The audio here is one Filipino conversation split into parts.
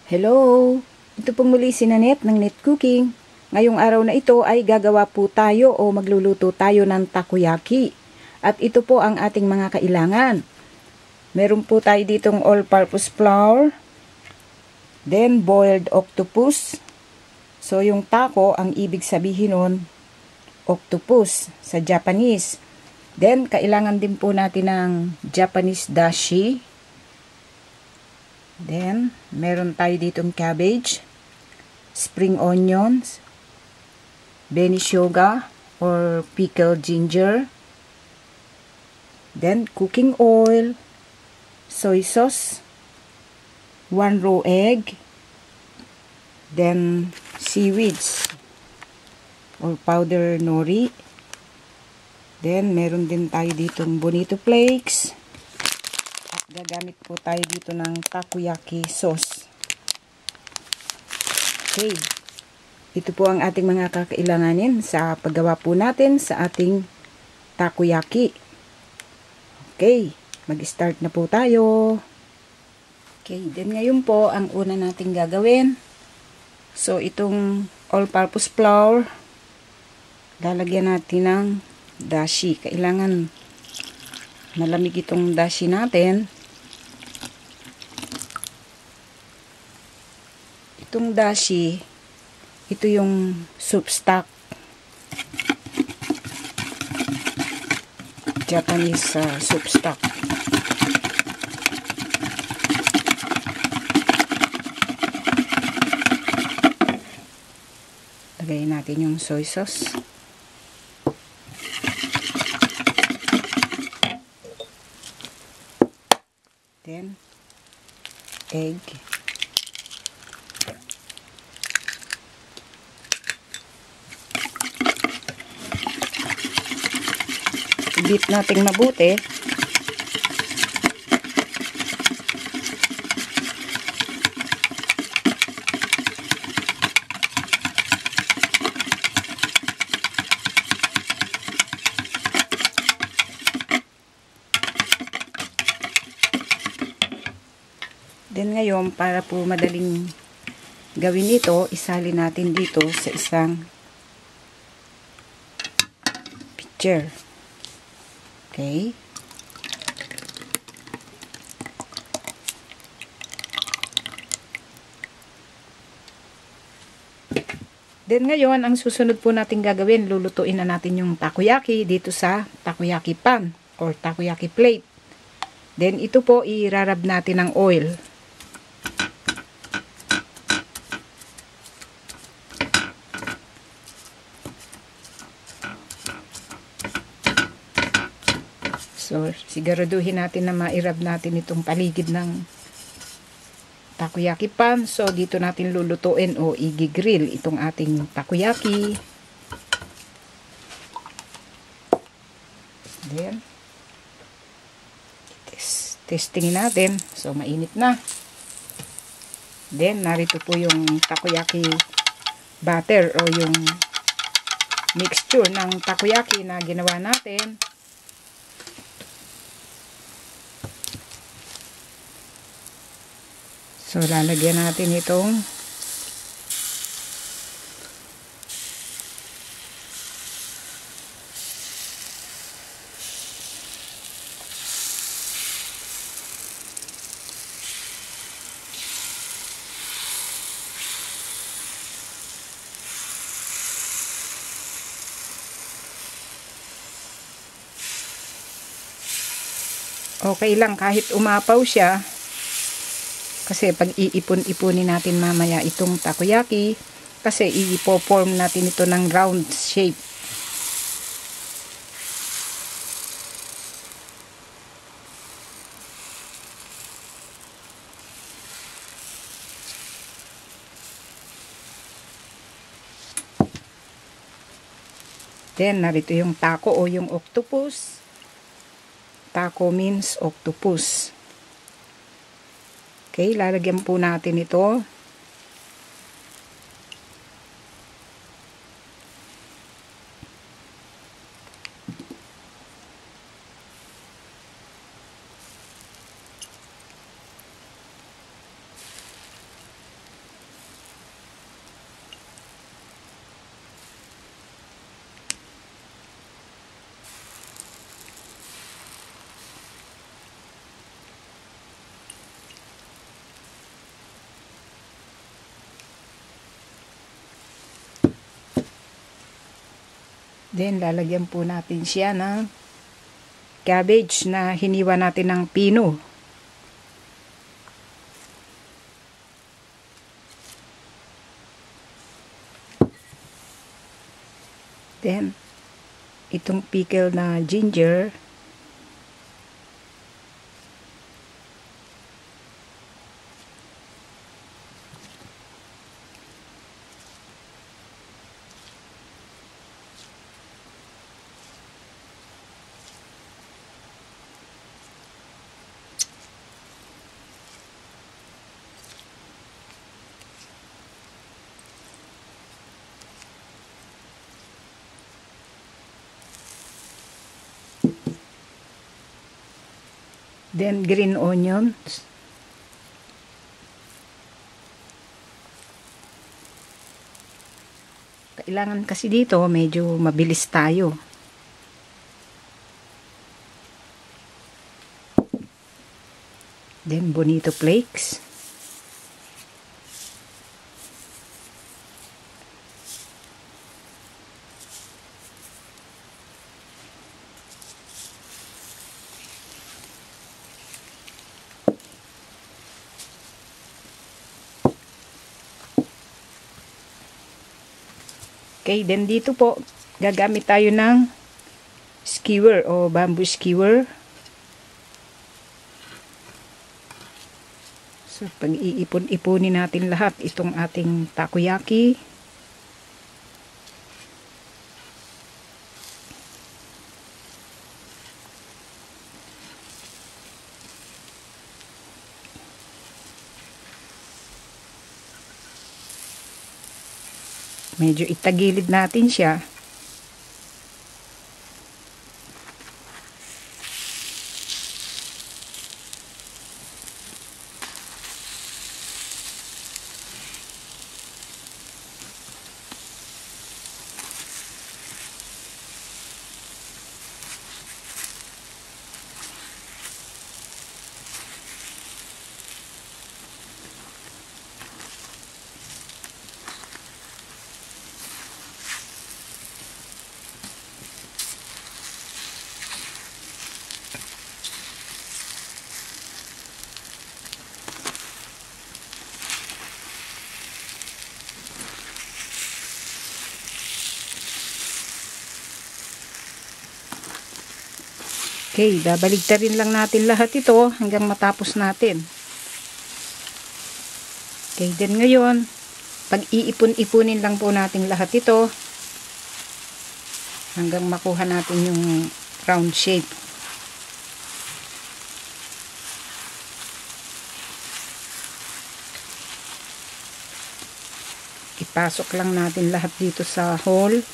Hello! Ito pong muli si Nanette ng Net Cooking. Ngayong araw na ito ay gagawa po tayo o magluluto tayo ng takoyaki. At ito po ang ating mga kailangan. Meron po tayo ditong all-purpose flour. Then boiled octopus. So yung taco, ang ibig sabihin nun, octopus sa Japanese. Then kailangan din po natin ng Japanese dashi. Then, meron tayo ditong cabbage, spring onions, benishoga or pickled ginger, then cooking oil, soy sauce, 1 raw egg, then seaweeds or powder nori, then meron din tayo ditong bonito flakes. Gagamit po tayo dito ng takoyaki sauce. Okay. Ito po ang ating mga kakailanganin sa paggawa po natin sa ating takoyaki. Okay. Mag-start na po tayo. Okay. Then ngayon po, ang una nating gagawin. So, itong all-purpose flour, lalagyan natin ng dashi. Kailangan malamig itong dashi natin. Itong dashi, ito yung soup stock. Japanese soup stock. Lagayin natin yung soy sauce. Then, egg. I-beat natin mabuti. Then ngayon, para po madaling gawin ito, isalin natin dito sa isang pitcher. Okay. Then ngayon, ang susunod po natin gagawin, lulutuin na natin yung takoyaki dito sa takoyaki pan or takoyaki plate. Then ito po, irarab natin ng oil. So, siguraduhin natin na mairab natin itong paligid ng takoyaki pan. So, dito natin lulutuin o i-grill itong ating takoyaki. Then, testingin natin. So, mainit na. Then, narito po yung takoyaki batter o yung mixture ng takoyaki na ginawa natin. So, lalagyan natin itong okay lang kahit umapaw siya. Kasi pag iipon-ipunin natin mamaya itong takoyaki, kasi i-form natin ito ng round shape. Then, narito yung taco o yung octopus. Taco means octopus. Okay, lalagyan po natin ito. Then, lalagyan po natin siya ng cabbage na hiniwa natin ng pino. Then, itong pickle na ginger. Then, green onions. Kailangan kasi dito, medyo mabilis tayo. Then, bonito flakes. Okay, then dito po, gagamit tayo ng skewer o bamboo skewer. So, pag iipon-ipunin natin lahat itong ating takoyaki. Medyo itagilid natin siya. Okay, babaligtarin lang natin lahat ito hanggang matapos natin. Okay, then ngayon, pag iipon-ipunin lang po natin lahat ito hanggang makuha natin yung round shape. Ipasok lang natin lahat dito sa hole.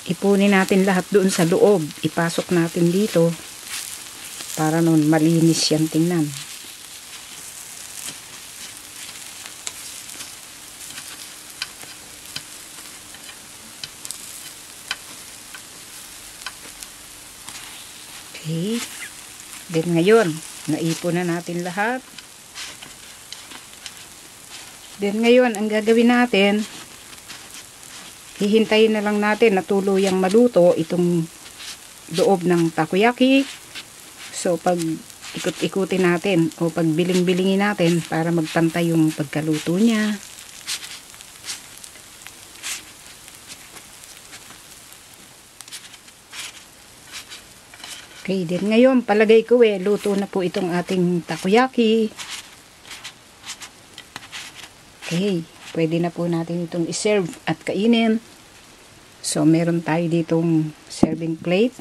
Ipunin natin lahat doon sa loob. Ipasok natin dito para noon malinis yan tingnan. Okay. Then ngayon, naipon na natin lahat. Then ngayon, ang gagawin natin, hihintayin na lang natin na tuluyang maluto itong loob ng takoyaki. So, pag ikot-ikutin natin o pag biling-bilingin natin para magpantay yung pagkaluto niya. Okay, din ngayon, palagay ko luto na po itong ating takoyaki. Okay. Pwede na po natin itong iserve at kainin. So, meron tayo ditong serving plate.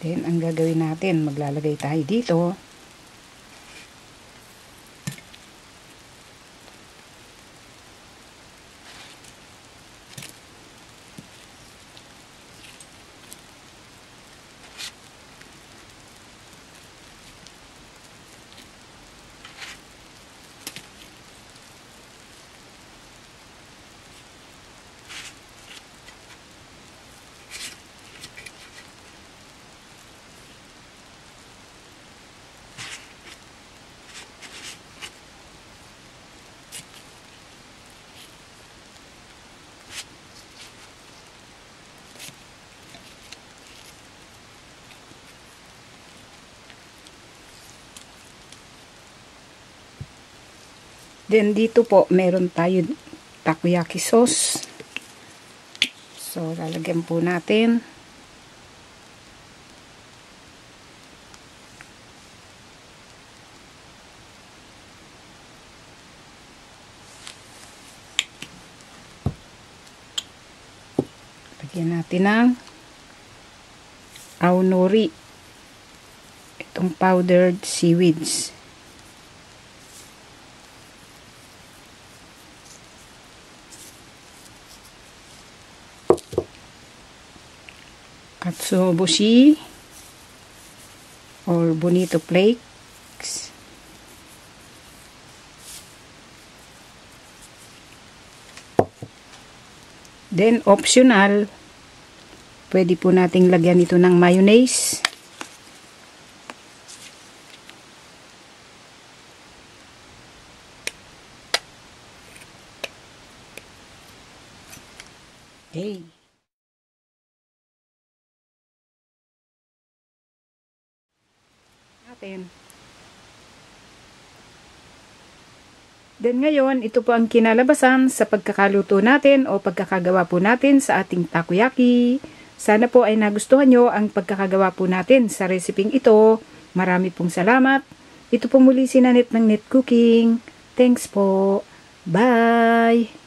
Then, ang gagawin natin, maglalagay tayo dito. Then dito po, meron tayo takoyaki sauce. So, lalagyan po natin. Lagyan natin ng aonori. Itong powdered seaweeds. Katsuobushi or bonito flakes. Then optional, pwede po nating lagyan ito ng mayonnaise. Okay. Then ngayon, ito po ang kinalabasan sa pagkakaluto natin o pagkakagawa po natin sa ating takoyaki. Sana po ay nagustuhan nyo ang pagkakagawa po natin sa reseping ito. Marami pong salamat. Ito po muli si Nanette ng Net Cooking. Thanks po. Bye!